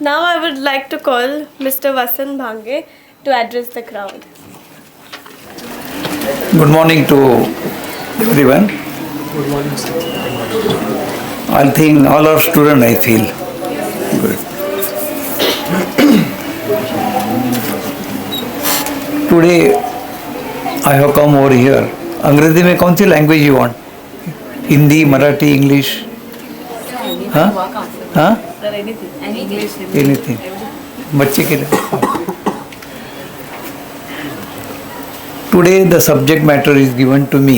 Now I would like to call Mr. Vasan Bhange to address the crowd. Good morning to everyone. Good morning, sir. I think all are students, I feel. Good. Today I have come over here. Angrezi में कौन सी language you want? Hindi, Marathi, English? हाँ हाँ, anything बच्चे के लिए. Today the subject matter is given to me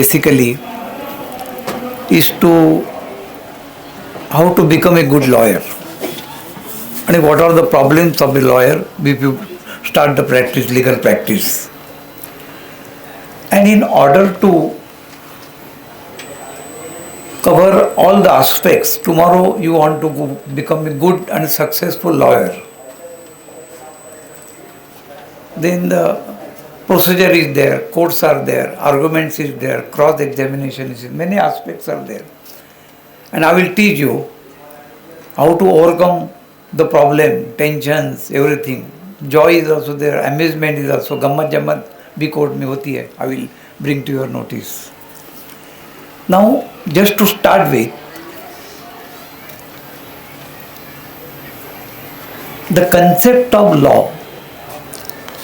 basically is to how to become a good lawyer and what are the problems of a lawyer if you start the practice, legal practice. And in order to cover all the aspects, tomorrow you want to become a good and successful lawyer, then the procedure is there, courts are there, arguments is there, cross-examination is there, many aspects are there. And I will teach you how to overcome the problem, tensions, everything. Joy is also there, amusement is also, gammat jammat bhi court mein hoti hai. I will bring to your notice. Now, just to start with, the concept of law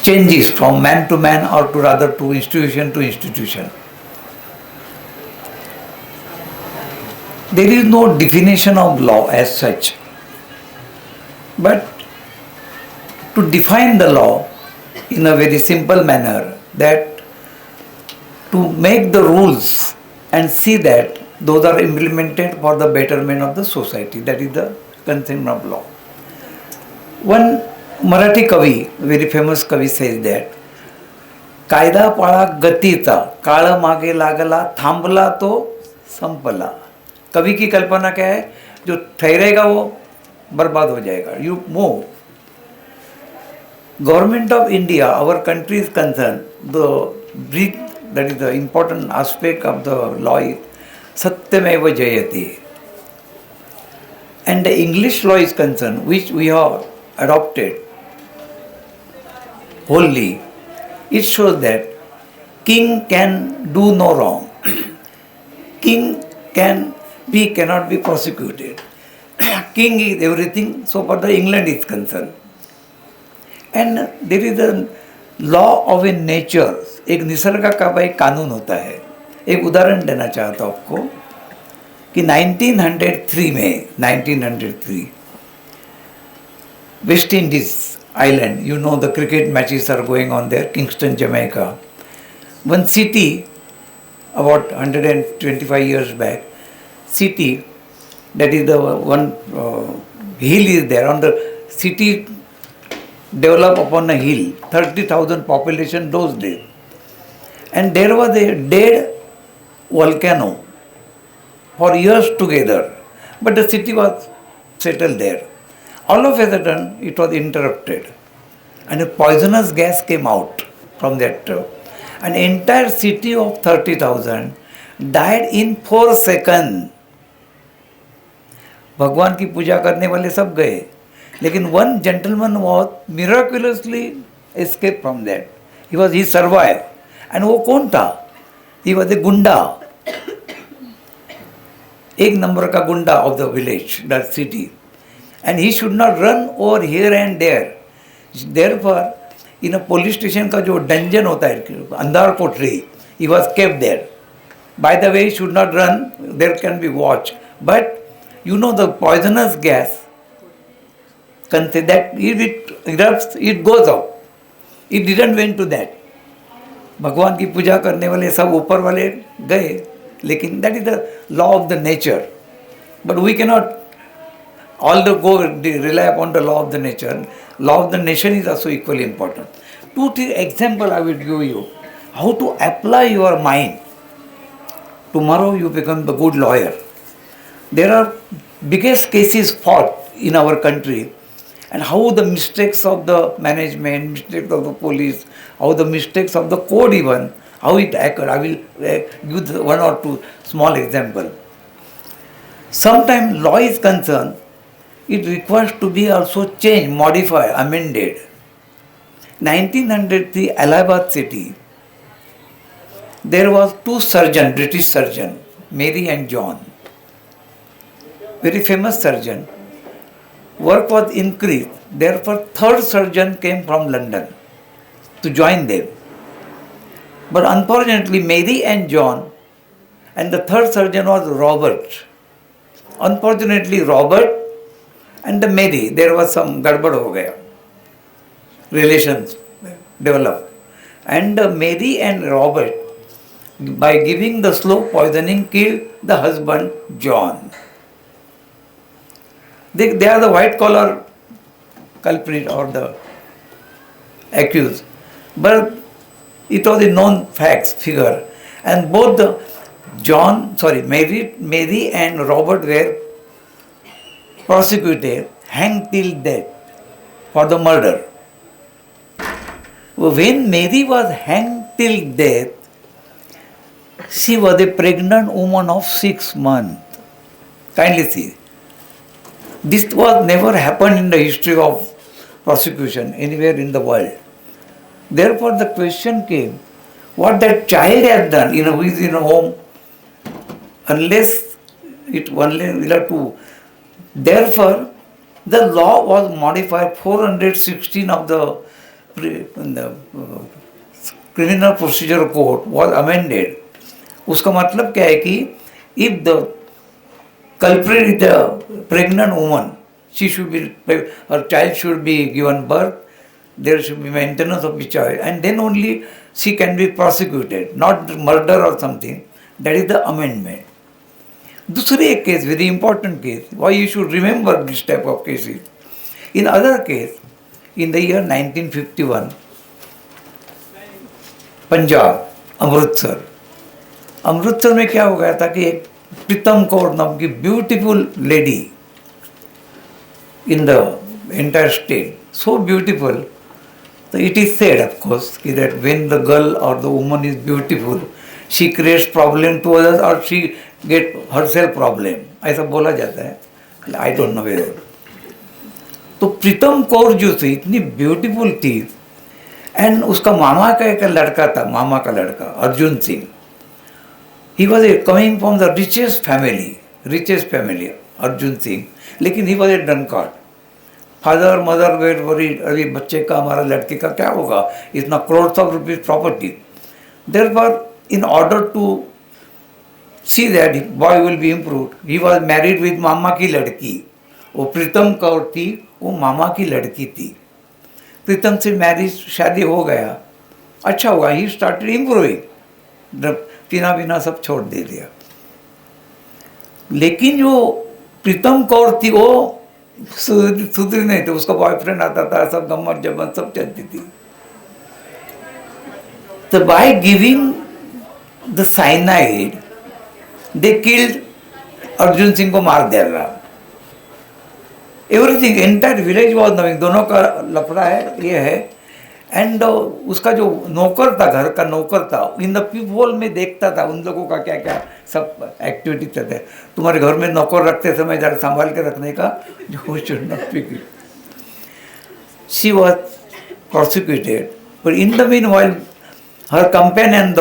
changes from man to man or to rather to institution to institution. There is no definition of law as such. But to define the law in a very simple manner, that to make the rules and see that those are implemented for the betterment of the society. That is the concept of law. One Marathi Kavi, very famous Kavi, says that कायदा पाळा गतीचा, काळ मागे लागला, थांबला तो संपला. कवि की कल्पना क्या है? जो ठहरेगा वो बर्बाद हो जाएगा. You move. Government of India, our country is concerned, the breath, that is the important aspect of the law is Satyameva Jayate. And the English law is concerned, which we have adopted wholly. It shows that king can do no wrong. King cannot be prosecuted. King is everything, so far the England is concerned. And there is a law of a nature. एक निसर्ग का भाई कानून होता है. एक उदाहरण देना चाहता हूँ आपको कि 1903 में 1903 West Indies island, you know the cricket matches are going on there, Kingston, Jamaica. One city, about 125 years back, city, that is the one hill is there, on the city developed upon a hill, 30,000 population those days. And there was a dead volcano for years together, but the city was settled there. All of a sudden, it was interrupted, and a poisonous gas came out from that. An entire city of 30,000 died in 4 seconds. भगवान की पूजा करने वाले सब गए, लेकिन one gentleman was miraculously escaped from that. He survived. And वो कौन था? He was a gunda. एक नंबर का गुंडा of the village, that city. And he should not run over here and there. Therefore, in a police station का जो dungeon होता है, अंधार कोठरी, he was kept there. By the way, he should not run, there can be watch. But you know the poisonous gas, that if it erupts, it goes out. It didn't went to that. भगवान की पूजा करने वाले सब ऊपर वाले गए, लेकिन that is the law of the nature. But we cannot all the go rely upon the law of the nature. Law of the nation is also equally important. 2-3 example I will give you how to apply your mind. Tomorrow you become the good lawyer. There are biggest cases fought in our country, and how the mistakes of the management, mistakes of the police, how the mistakes of the code even, how it occurred. I will give 1 or 2 small example. Sometimes law is concerned, it requires to be also changed, modified, amended. 1903, Allahabad city, there was two surgeons, British surgeon, Mary and John, very famous surgeon. Work was increased, therefore third surgeon came from London to join them. But unfortunately, Mary and John, and the third surgeon was Robert. Unfortunately, Robert and the Mary, there was some gadbad ho gaya. Relations developed. And Mary and Robert, by giving the slow poisoning, killed the husband John. They are the white collar culprit or the accused. But it was a known facts figure. And both Mary and Robert were prosecuted, hanged till death for the murder. When Mary was hanged till death, she was a pregnant woman of 6 months. Kindly see. This was never happened in the history of prosecution anywhere in the world. Therefore, the question came, what that child has done who is in a home, unless it only will have to. Therefore, the law was modified. 416 of the criminal procedure code was amended. उसका मतलब क्या है कि if the culprit is a pregnant woman, her child should be given birth, there should be maintenance of the child, and then only she can be prosecuted, not murder or something. That is the amendment. दूसरे एक case, very important case, why you should remember this type of cases. In other case, in the year 1951, Punjab, Amritsar में क्या हो गया था कि एक प्रीतम कौर नाम की beautiful lady in the entire state, so beautiful. So it is said, of course, that when the girl or the woman is beautiful, she creates problem to others or she get herself problem. ऐसा बोला जाता है. I don't know whether. तो प्रीतम कौर जो थी इतनी beautiful थी, and उसका मामा का एक लड़का था, मामा का लड़का Arjun Singh. He was coming from the richest family, Arjun Singh, लेकिन he was a drunkard. Father mother were worried, अभी बच्चे का हमारा लड़के का क्या होगा, इतना crores of rupees property. Therefore, in order to see that boy will be improved, he was married with मामा की लड़की. वो प्रीतम कौर थी, वो मामा की लड़की थी. प्रीतम से मैरिज शादी हो गया, अच्छा हुआ. ही स्टार्टेड इम्प्रूविंग, पीना पीना सब छोड़ दे दिया. लेकिन जो प्रीतम कौर थी वो सुधरी नहीं थी. उसका बॉयफ्रेंड आता था, सब गम्मत जम्मत सब चलती थी. तो by giving the cyanide they killed, Arjun Singh को मार दिया रहा. Everything entire village was knowing, दोनों का लफड़ा है ये है. एंड उसका जो नौकर था, घर का नौकर था, इन द पीपल में देखता था उन लोगों का क्या क्या सब एक्टिविटी करते. तुम्हारे घर में नौकर रखते समय जरा संभाल के रखने का, जो should not be. She was prosecuted, but in the mean while her companion the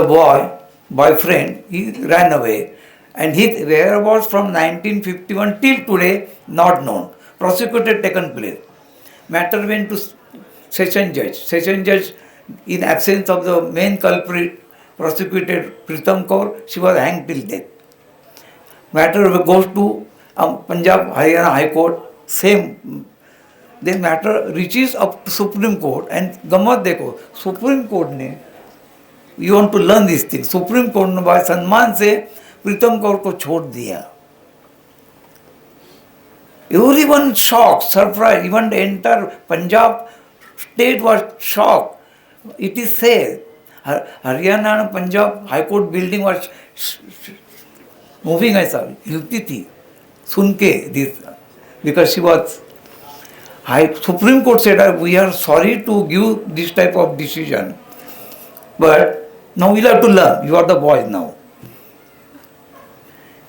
boyfriend, he ran away, and his whereabouts from 1951 till today not known. Prosecuted taken place. Matter went to session judge. Session judge, in absence of the main culprit, prosecuted Pritam Kaur. She was hanged till death. Matter goes to Punjab Haryana High Court. Same. Then matter reaches up to Supreme Court, and गम्मत देखो, Supreme Court ने, you want to learn these things, Supreme Court ने भाई सम्मान से प्रीतम कौर को छोड़ दिया. Everyone shocked, surprised, even the entire Punjab state was shocked. It is said, Haryana and Punjab High Court building was moving ऐसा, हिलती थी, सुन के this, because she was Supreme Court said, we are sorry to give this type of decision, but now we'll have to learn, you are the boys now.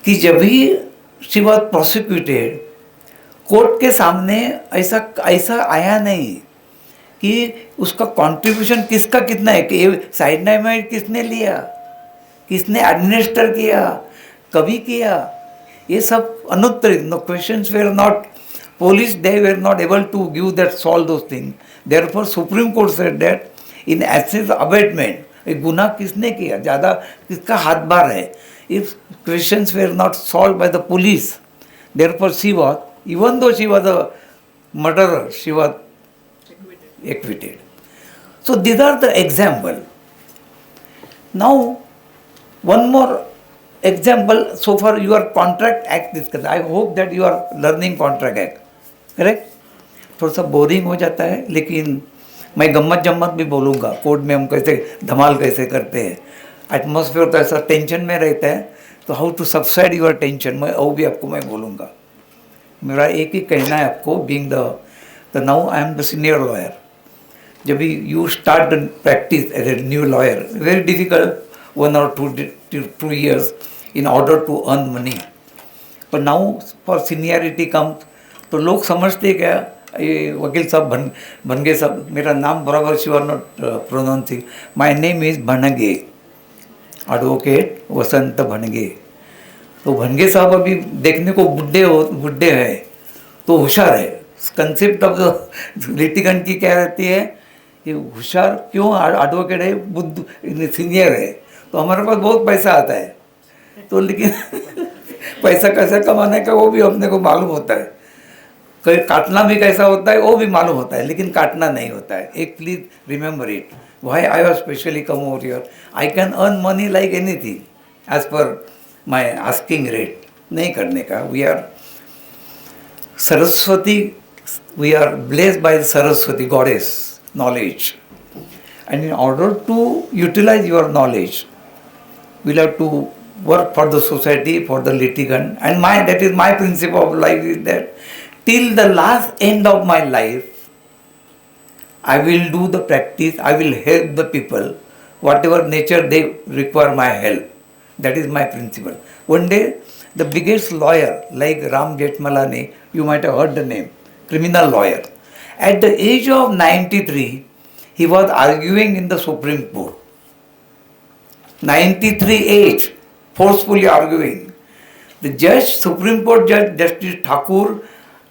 कि जब भी she was prosecuted, court के सामने ऐसा ऐसा आया नहीं कि उसका कंट्रीब्यूशन किसका कितना है, कि साइनाइड किसने लिया, किसने एडमिनिस्टर किया, कभी किया, ये सब अनुत्तरित. No questions were not, police they were not able to give that, solve those things. Therefore Supreme Court said that in essence abatement, ये गुनाह किसने किया, ज़्यादा किसका हाथ बार है, if questions were not solved by the police, therefore she was, even though she was a murderer, she was acquitted. So these are the example. Now one more example. So far your contract act discussed. I hope that you are learning contract act, correct. थोड़ा सा boring हो जाता है, लेकिन मैं गम्मत जम्मत भी बोलूँगा. कोर्ट में हम कैसे धमाल कैसे करते हैं, एटमॉस्फेयर तो ऐसा टेंशन में रहता है, तो how to subside your tension, मैं वो भी आपको मैं बोलूँगा. मेरा एक ही कहना है आपको, being the now I am the senior lawyer. जब भी you start the practice as a new lawyer, very difficult 1 or 2 years in order to earn money. But now for seniority comes, तो लोग समझते क्या, ये वकील साहब भनगे साहब, मेरा नाम बराबर you are not pronouncing, my name is Bhange, advocate Vasant Bhange. तो भनगे साहब अभी देखने को बुढ़े हैं, तो होशियार है. कंसेप्ट ऑफ द लिटिगेंट की क्या रहती है, ये होशियार क्यों, एडवोकेट है, बुद्ध सीनियर है, तो हमारे पास बहुत पैसा आता है. तो लेकिन पैसा कैसे कमाने का वो भी अपने को मालूम होता है, कहीं काटना भी कैसा होता है वो भी मालूम होता है, लेकिन काटना नहीं होता है. एक please remember it, why I have specially come over here. I can earn money like anything as per my asking rate. नहीं करने का. We are Saraswati, we are blessed by Saraswati goddess knowledge, and in order to utilize your knowledge, we'll have to work for the society, for the litigant. And that is my principle of life, is that till the last end of my life, I will do the practice, I will help the people, whatever nature they require my help. That is my principle. One day, the biggest lawyer like Ram Jethmalani, you might have heard the name, criminal lawyer. At the age of 93, he was arguing in the Supreme Court. 93 age, forcefully arguing. The judge, Supreme Court Judge Justice Thakur,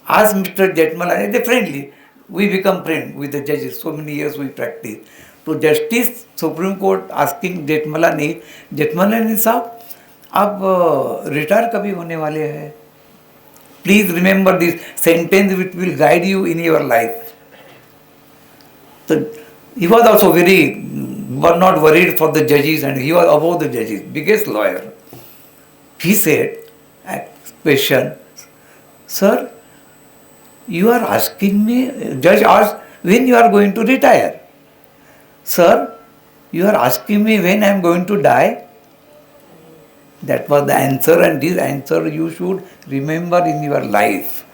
asked Mr. Jethmalani, they friendly, we become friends with the judges, so many years we practice. So Justice Supreme Court asking Jethmalani साहब, आप retire कभी होने वाले हैं? Please remember this sentence which will guide you in your life. So he was also was not worried for the judges, and he was above the judges, biggest lawyer. He said, question, sir, you are asking me, judge asked, when you are going to retire? Sir, you are asking me when I am going to die? That was the answer, and this answer you should remember in your life.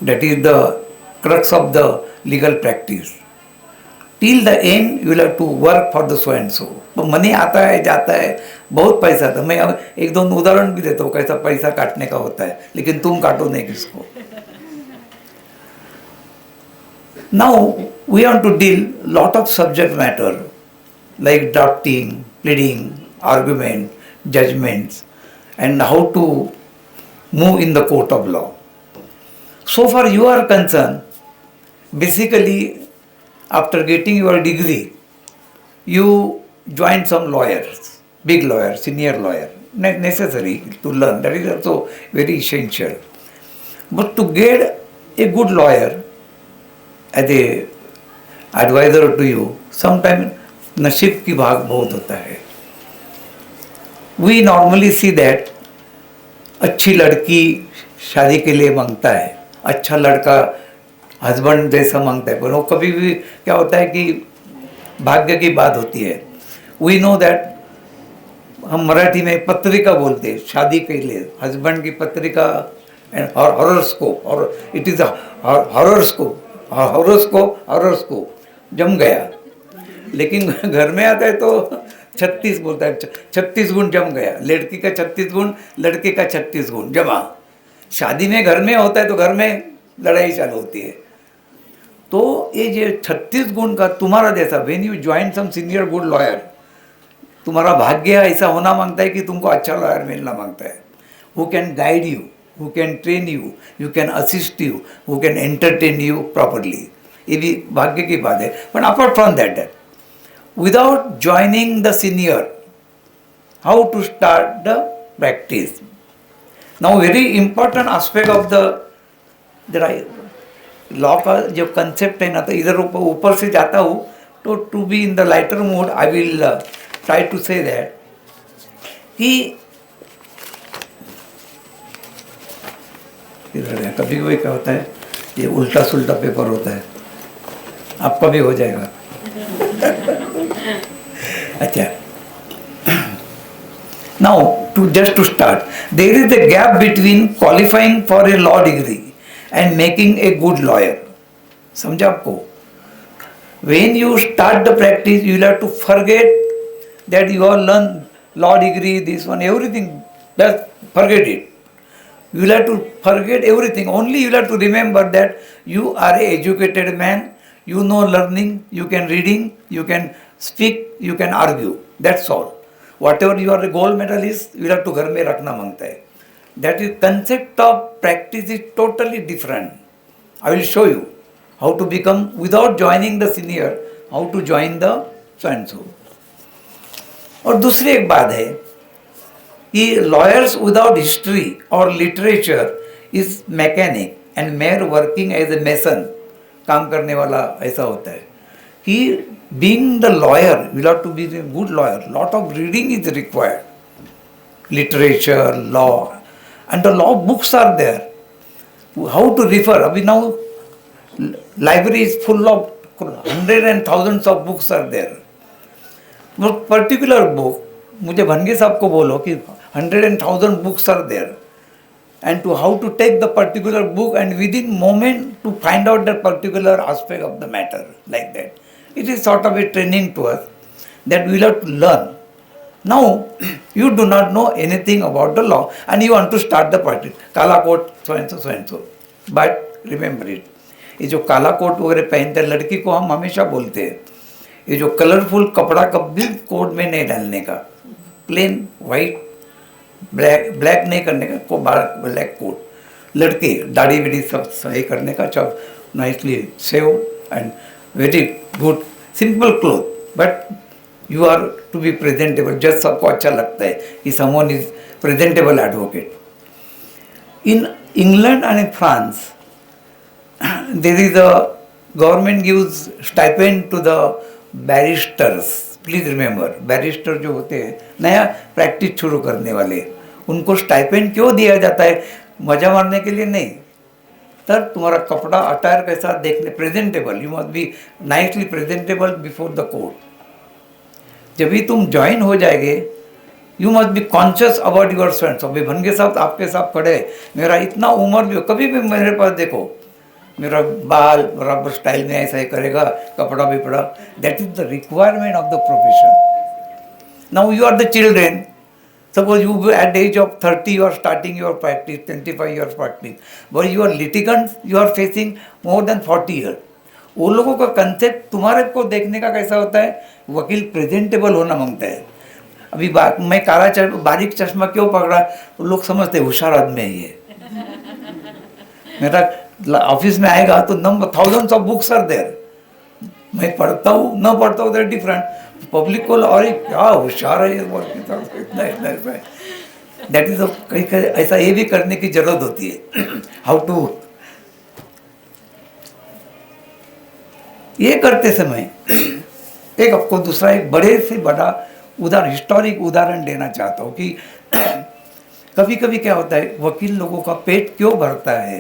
That is the crux of the legal practice. Till the end you will have to work for the so and so. Money आता है जाता है, बहुत पैसा था. मैं अब एक दो उदाहरण भी देता हूँ कैसा पैसा काटने का होता है, लेकिन तुम काटो नहीं किसको. Now we want to deal lot of subject matter like drafting, pleading, argument, judgments, and how to move in the court of law. So far you are concerned, basically after getting your degree, you joined some lawyers, big lawyer, senior lawyer, necessary to learn, that is also very essential. But to get a good lawyer as a advisor to you, sometimes नसीब की भाग बहुत होता है. We normally see that अच्छी लड़की शादी के लिए मांगता है, अच्छा लड़का हस्बैंड जैसा मांगता है, पर वो कभी भी क्या होता है कि भाग्य की बात होती है. We know that, हम मराठी में पत्रिका बोलते हैं शादी के लिए, हस्बैंड की पत्रिका और हॉरोस्कोप, और इट इज़ हॉरोस्कोप जम गया. लेकिन घर में आता है तो 36 बोलता है, 36 गुण जम गया. लड़की का 36 गुण, लड़के का 36 गुण जमा. शादी में घर में होता है तो घर में लड़ाई चालू होती है। तो ये जो 36 गुण का तुम्हारा जैसा, when you join some senior good lawyer, तुम्हारा भाग्य ऐसा होना मांगता है कि तुमको अच्छा लॉयर मिलना मांगता है, who can guide you, who can train you, you can assist you, who can entertain you properly. ये भी भाग्य की बात है। But apart from that, without joining the senior, how to start the practice? Now very important aspect of the law का जो concept है ना, तो इधर ऊपर से जाता हूँ तो to be in the lighter mood I will try to say that कि इधर कभी कभी क्या होता है, ये उल्टा सुल्टा पेपर होता है, आपका भी हो जाएगा। अच्छा, now to start, there is a gap between qualifying for a law degree and making a good lawyer. समझा आपको? When you start the practice, you will have to forget that you have learned law degree, this one, everything. Just forget it. You will have to forget everything. Only you will have to remember that you are an educated man. You know learning. You can reading. You can speak. You can argue. That's all. Whatever you are a gold medalist, you will have to घर में रखना मांगता है. That is concept of practice is totally different. I will show you how to become without joining the senior, how to join the so and so. और दूसरी एक बात है कि lawyers without history or literature is mechanic and mere working as a mason, काम करने वाला ऐसा होता है कि being the lawyer, you have to be a good lawyer. Lot of reading is required. Literature, law, and the law books are there. How to refer? Abhi now, library is full of hundreds and thousands of books are there. But particular book, मुझे भनगे साहब को बोलो कि 100,000 books are there. And to how to take the particular book and within moment to find out the particular aspect of the matter, like that. It is sort of a training to us that we will have to learn. Now, you do not know anything about the law and you want to start the practice. Kala coat, so and so, so and so. But remember it. ये जो काला coat वगैरह पहनते हैं लड़की को हम हमेशा बोलते हैं, ये जो कलरफुल कपड़ा कभी कोट में नहीं डालने का, प्लेन वाइट ब्लैक नहीं करने का, को ब्लैक कोट, लड़के दाढ़ी विड़ी सब सही करने का, सब nicely shave and very good simple cloth, but you are to be presentable, जज सबको अच्छा लगता है कि someone is presentable advocate. In England and France there is a government gives stipend to the barristers. Please remember, barrister जो होते हैं नया प्रैक्टिस शुरू करने वाले, उनको स्टाइपेंड क्यों दिया जाता है? मजा मारने के लिए नहीं. तब तुम्हारा कपड़ा अटायर कैसा देखने, presentable, you must B nicely presentable before the court. जब भी तुम ज्वाइन हो जाएंगे, you must be conscious about your friends. अभी भनगे साहब आपके साथ खड़े, मेरा इतना उम्र भी हो, कभी भी मेरे पास देखो, मेरा बाल बराबर स्टाइल में ऐसा ही करेगा, कपड़ा भी पड़ा. That is the requirement of the profession. Now you are the children. Suppose you at the age of 30 you are starting your practice, 25 you are practicing, but you are litigants, you are facing more than 40 years. वो लोगों का concept तुम्हारे को देखने का कैसा होता है? वकील प्रेजेंटेबल होना मांगता है. अभी मैं काला बारीक चश्मा क्यों पकड़ा, लोग समझते होशियार आदमी है ये. मेरा ऑफिस में आएगा तो number thousands of books are there. मैं पढ़ता हूँ न पढ़ता हूँ, दैट डिफरेंट. पब्लिक को अरे क्या होशियार है ये, इतना इतना इतना. दैट इज कहीं ऐसा ये भी करने की जरूरत होती है. हाउ टू ये करते समय एक आपको दूसरा एक बड़े से बड़ा हिस्टोरिक उदाहरण देना चाहता हूँ कि कभी कभी क्या होता है, वकील लोगों का पेट क्यों भरता है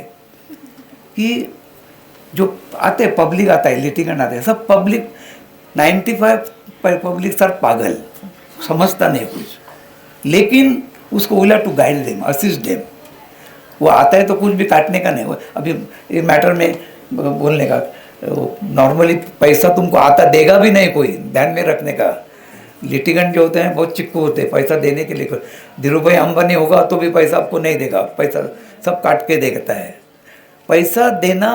कि जो आते हैं पब्लिक आता है, लिटिगेंट आते हैं, सब पब्लिक 95 पब्लिक सर पागल, समझता नहीं कुछ, लेकिन उसको will have to guide them, assist them. वो आता है तो कुछ भी काटने का नहीं. अभी ये मैटर में बोलने का, नॉर्मली पैसा तुमको आता देगा भी नहीं कोई, ध्यान में रखने का. लिटिगेंट जो होते हैं बहुत चिक्कू होते हैं पैसा देने के लिए। धीरू भाई अंबानी होगा तो भी पैसा आपको नहीं देगा, पैसा सब काट के देता है। पैसा देना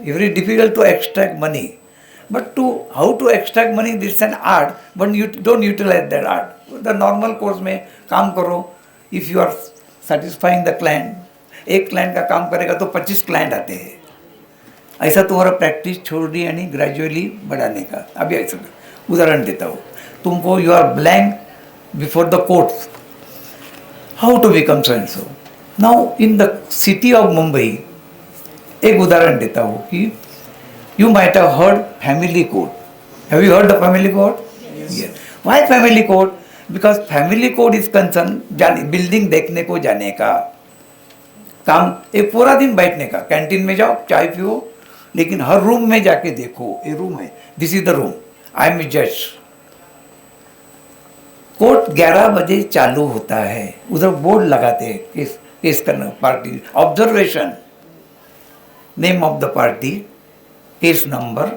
very difficult to extract money, but to how to extract money this an art, but you don't utilise that art. The normal course में काम करो, if you are satisfying the client, एक क्लाइंट का काम करेगा तो 25 क्लाइंट आते हैं। ऐसा तुम्हारा प्रैक्टिस छोड़नी यानी ग्रेजुअली बढ़ाने का। अभी ऐसा उदाहरण देता हूँ तुमको, you are blank before the courts, how to become so and so. Now in the city of Mumbai एक उदाहरण देता हूँ कि you might have heard family court. Have you heard the family court? Yes. Why family court? Because family court is concern जाने building देखने को जाने का काम, एक पूरा दिन बैठने का, कैंटीन में जाओ चाय पियो, लेकिन हर रूम में जाके देखो, ये रूम है, this is the room, I am जज। कोर्ट 11 बजे चालू होता है, उधर बोर्ड लगाते हैं केस केस करना, party observation, name of the party, case number,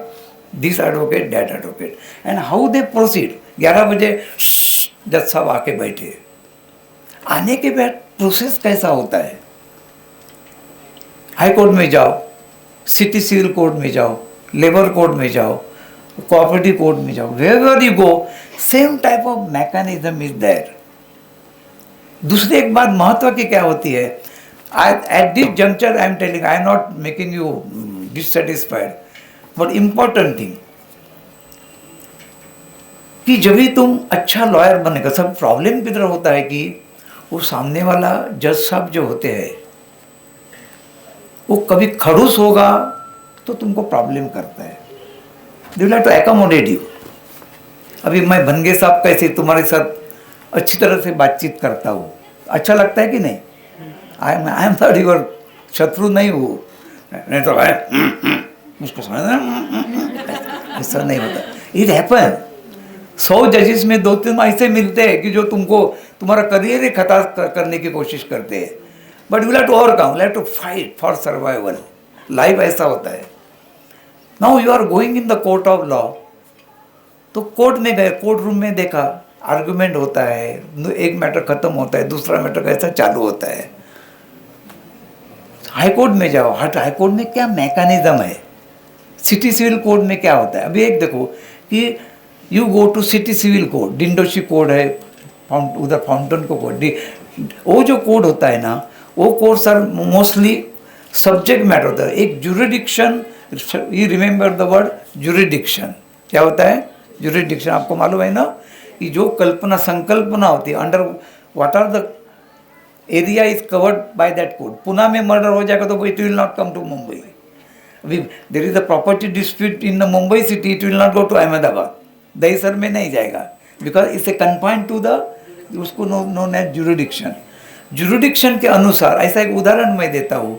this advocate that advocate, and how they proceed. 11 बजे जज साहब आके बैठे, आने के बाद प्रोसेस कैसा होता है। हाई कोर्ट में जाओ, सिटी सिविल कोर्ट में जाओ, लेबर कोर्ट में जाओ, कोऑपरेटिव कोर्ट में जाओ, wherever you go, same type of mechanism is there. दूसरी एक बात महत्व की क्या होती है, at this juncture I am telling, I am not making you dissatisfied, but important thing कि जब भी तुम अच्छा लॉयर बनेगा, सब प्रॉब्लम किधर होता है कि वो सामने वाला जज साहब जो होते हैं वो कभी खड़ूस होगा तो तुमको प्रॉब्लम करता है, they will have to accommodate you. अभी मैं भनगे साहब कैसे तुम्हारे साथ अच्छी तरह से बातचीत करता हूँ, अच्छा लगता है कि नहीं? आई एम नॉट योर शत्रु नहीं हूँ, नहीं तो उसको ऐसा नहीं होता। इट हैपन, 100 जजेस में 2-3 ऐसे मिलते हैं कि जो तुमको तुम्हारा करियर ही खता करने की कोशिश करते हैं, but will have to overcome, will have to fight for survival. Life ऐसा होता है। Now you are going in the court of law, तो कोर्ट में गए, कोर्ट रूम में देखा आर्गुमेंट होता है, एक मैटर खत्म होता है, दूसरा मैटर कैसा चालू होता है। हाई कोर्ट में जाओ, हाई कोर्ट में क्या मैकेनिज्म है, सिटी सिविल कोर्ट में क्या होता है। अभी एक देखो कि you go to city civil court, Dindoshi court है, उधर फाउंटेन को कोड, वो जो कोड होता है ना, वो code sir mostly subject matter होता है। एक jurisdiction, you remember the word jurisdiction, क्या होता है जुरिडिक्शन? आपको मालूम है ना कि जो कल्पना संकल्पना होती है, under what are the area is covered by that code. Pune में मर्डर हो जाएगा तो it will not come to Mumbai. अभी there is a property dispute in the Mumbai city, it will not go to Ahmedabad, Dahisar में नहीं जाएगा, because it's a confined to the, उसको known as jurisdiction. Jurisdiction के अनुसार ऐसा एक उदाहरण मैं देता हूँ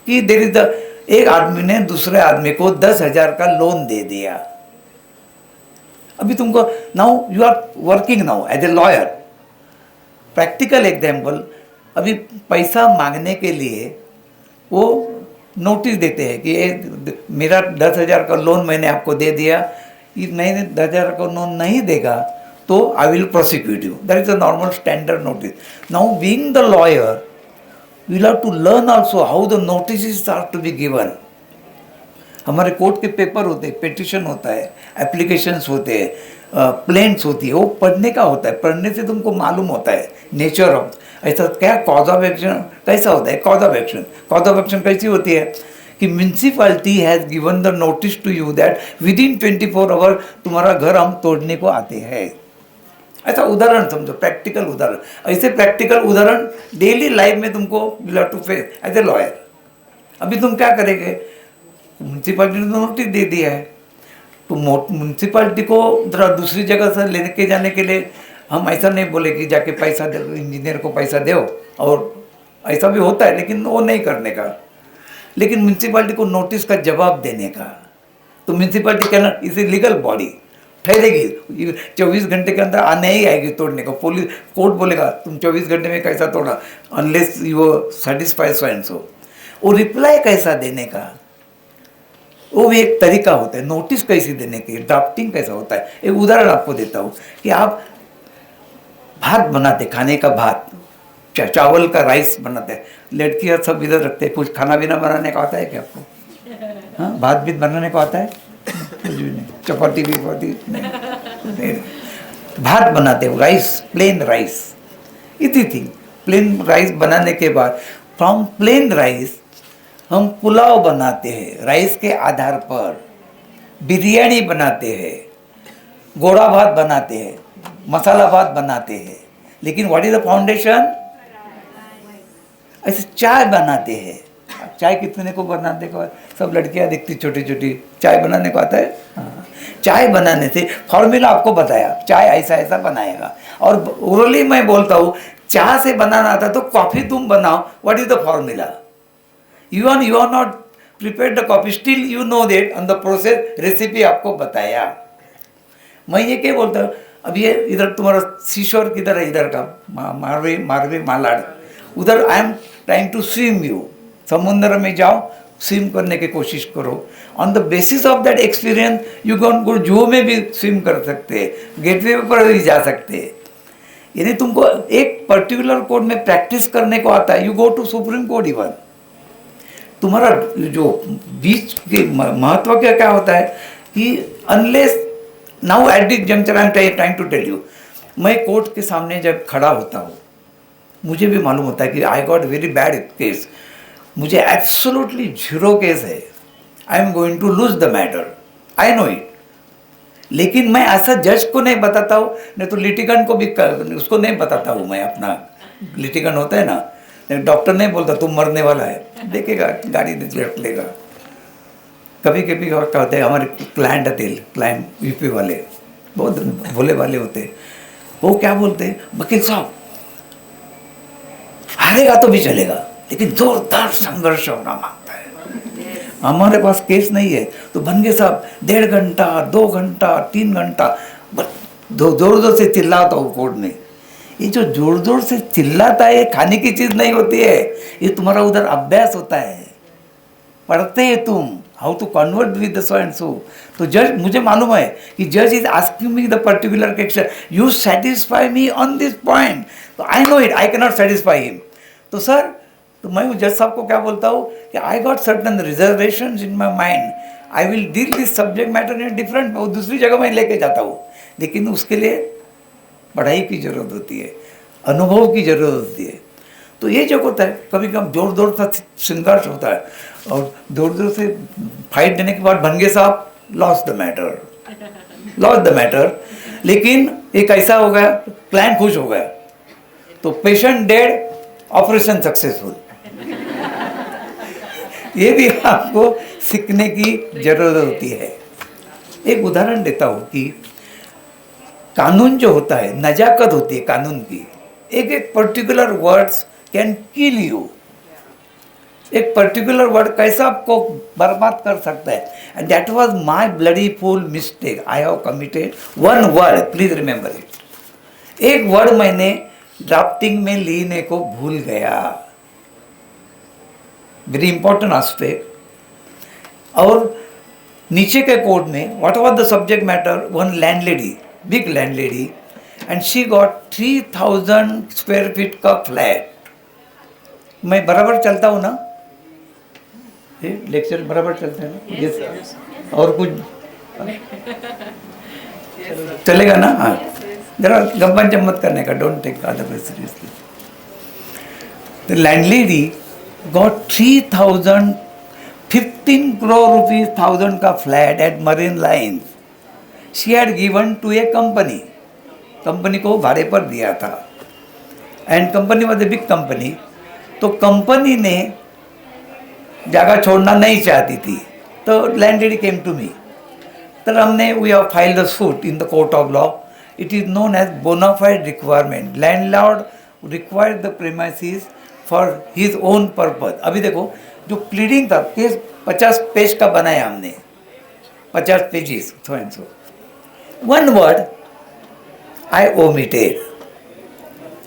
कि देयर इज द, एक आदमी ने दूसरे आदमी को 10,000 का लोन दे दिया। अभी तुमको now you are working now as a lawyer, practical example, अभी पैसा मांगने के लिए वो नोटिस देते हैं कि मेरा 10,000 का लोन मैंने आपको दे दिया, ये नहीं 10,000 का लोन नहीं देगा तो I will prosecute you, that is a normal standard notice. Now being the lawyer we have to learn also how the notice are to be given. हमारे कोर्ट के पेपर होते हैं, पिटिशन होता है, एप्लीकेशंस होते हैं, प्लेंट्स होती है, वो पढ़ने का होता है। पढ़ने से तुमको मालूम होता है नेचर ऑफ, ऐसा क्या कॉज ऑफ एक्शन कैसा होता है। कॉज ऑफ एक्शन कैसी होती है कि municipality has given the notice to you that within 24 hour तुम्हारा घर हम तोड़ने को आते हैं। ऐसा उदाहरण समझो, प्रैक्टिकल उदाहरण। ऐसे प्रैक्टिकल उदाहरण डेली लाइफ में तुमको will have to face as a lawyer. अभी तुम क्या करेंगे, म्यूनसिपैलिटी ने नोटिस दे दिया है, तो म्यूनसिपैलिटी को जरा दूसरी जगह से लेके जाने के लिए हम ऐसा नहीं बोले कि जाके पैसा दे, इंजीनियर को पैसा दो, और ऐसा भी होता है लेकिन वो नहीं करने का, लेकिन म्यूनसिपैलिटी को नोटिस का जवाब देने का। तो म्यूनसिपैलिटी कहना इसे लीगल बॉडी ठहरेगी, 24 घंटे के अंदर आने ही आएगी तोड़ने को। पुलिस कोर्ट बोलेगा तुम 24 घंटे में कैसा तोड़ा, unless you satisfy so and सो। वो रिप्लाई कैसा देने का, वो भी एक तरीका होता है। नोटिस कैसे देने की, ड्राफ्टिंग कैसा होता है। एक उदाहरण आपको देता हूँ कि आप भात बनाते, खाने का भात, चावल का राइस बनाते हैं। लड़कियाँ सब इधर रखते हैं। कुछ खाना पीना बनाने का आता है क्या आपको? हाँ, भात भी बनाने को आता है? कुछ भी नहीं। चपाती नहीं। भात बनाते हो, राइस, प्लेन राइस, इतनी थी। प्लेन राइस बनाने के बाद फ्रॉम प्लेन राइस हम पुलाव बनाते हैं, राइस के आधार पर बिरयानी बनाते हैं, गोड़ा भात बनाते हैं, मसाला भात बनाते हैं। लेकिन व्हाट इज द फाउंडेशन? ऐसे चाय बनाते हैं। चाय कितने को बनाने को? सब लड़कियां दिखती छोटी छोटी, चाय बनाने को आता है? हाँ। चाय बनाने से फॉर्मूला आपको बताया, चाय ऐसा ऐसा बनाएगा। और ओरली मैं बोलता हूँ, चाय से बनाना आता तो कॉफी तुम बनाओ, what is the formula? You are not prepare the coffee, still you know that on the process, recipe आपको बताया। मैं ये क्या बोलता हूँ, अब ये इधर तुम्हारा सीशोर किधर है? इधर का मारवे मालाड, उधर I am trying to swim you. समुद्र में जाओ, स्विम करने की कोशिश करो। On the basis of that experience you can go, जू में भी स्विम कर सकते हैं, गेटवे पर भी जा सकते हैं। यानी तुमको एक पर्टिकुलर कोड में प्रैक्टिस करने को आता है, you go to supreme court even. तुम्हारा जो बीच के महत्व क्या होता है कि unless now at this juncture I am trying to tell you, मैं कोर्ट के सामने जब खड़ा होता हूँ, मुझे भी मालूम होता है कि I got very bad case, मुझे एब्सोल्युटली जीरो केस है, I am going to lose the matter, I know it. लेकिन मैं ऐसा जज को नहीं बताता हूँ, नहीं तो लिटिगन को भी उसको नहीं बताता हूँ मैं। अपना लिटिगन होता है ना, डॉक्टर नहीं बोलता तुम मरने वाला है, देखेगा गाड़ी रख लेगा। कभी कभी और क्या होता है, हमारे क्लाइंट आते, क्लाइंट यूपी वाले बहुत भोले वाले होते हैं, वो क्या बोलते हैं, वकील साहब हारेगा तो भी चलेगा लेकिन जोरदार संघर्ष होना मांगता है। हमारे पास केस नहीं है तो भनगे साहब 1.5 घंटा, 2 घंटा, 3 घंटा जोर जोर से चिल्लाता हूँ कोर्ट में। ये जो जोर जोर से चिल्लाता है, ये खाने की चीज नहीं होती है, ये तुम्हारा उधर अभ्यास होता है, पढ़ते हैं तुम how to convert with so and so. तो जज, मुझे मालूम है कि जज is asking me the particular question, you satisfy me on this point, तो I know it, I can not satisfy him. तो सर, तो मैं जज साहब को क्या बोलता हूँ कि I got certain reservations in my mind, I will deal this subject matter in different, दूसरी जगह मैं लेके जाता हूँ। लेकिन उसके लिए पढ़ाई की जरूरत होती है, अनुभव की जरूरत होती है। तो ये जो होता है, कभी कभी जोर जोर से संघर्ष होता है और जोर जोर से फाइट देने के बाद भनगे साहब लॉस द मैटर। लेकिन एक ऐसा हो गया, क्लाइंट खुश हो गया, तो पेशेंट डेड, ऑपरेशन सक्सेसफुल। ये भी आपको सीखने की जरूरत होती है। एक उदाहरण देता हूँ कि कानून जो होता है, नजाकत होती है कानून की, एक एक particular words can kill you. एक पर्टिकुलर वर्ड कैसा आपको बर्बाद कर सकता है। And that was my bloody full mistake, I have committed one word, please remember it. एक वर्ड मैंने ड्राफ्टिंग में लेने को भूल गया, वेरी इंपॉर्टेंट एस्पेक्ट। और नीचे के कोड में what was the subject matter, one landlady, big landlady, and she got 3000 square feet का फ्लैट। मैं बराबर चलता हूँ ना, ये लेक्चर बराबर चलते हैं ना? yes. और कुछ चलेगा ना? हाँ, जरा गप्पन जम्मत करने का, don't take other seriously. The landlady got 15 crore rupees 1000 का flat at Marine Line. She had given to a company, company को भाड़े पर दिया था, and company was a big company. तो कंपनी ने जगह छोड़ना नहीं चाहती थी, तो लैंडलेडी केम टू मी। तो हमने we have filed the suit in the court of law, it is known as bona fide requirement. Landlord required the premises for his own purpose. अभी देखो, जो प्लीडिंग था, केस 50 पेज का बनाया हमने, 50 pages, so and so. One word I omitted,